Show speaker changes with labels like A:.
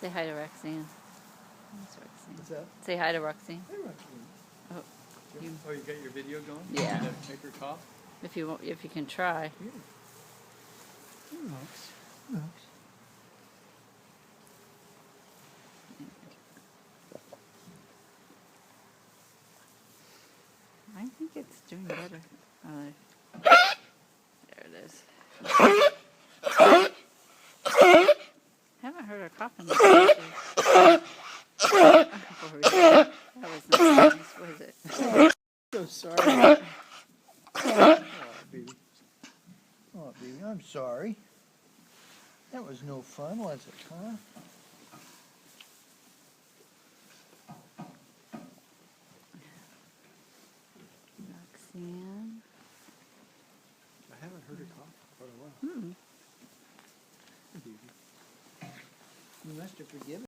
A: Say hi to Roxanne. That's Roxanne.
B: What's that?
A: Say hi to Roxanne.
B: Hey, Roxanne.
A: Oh, you,
B: Oh, you got your video going?
A: Yeah.
B: You make her cough?
A: if you can try.
B: Here. Rox. Rox.
A: I think it's doing better. There it is. Haven't heard her coughing this much. That was not nice, was it?
B: So sorry. Oh, baby. Oh, baby, I'm sorry. That was no fun, was it, huh?
A: Roxanne.
B: I haven't heard her cough for a while.
A: Hmm.
B: Baby. You must have forgiven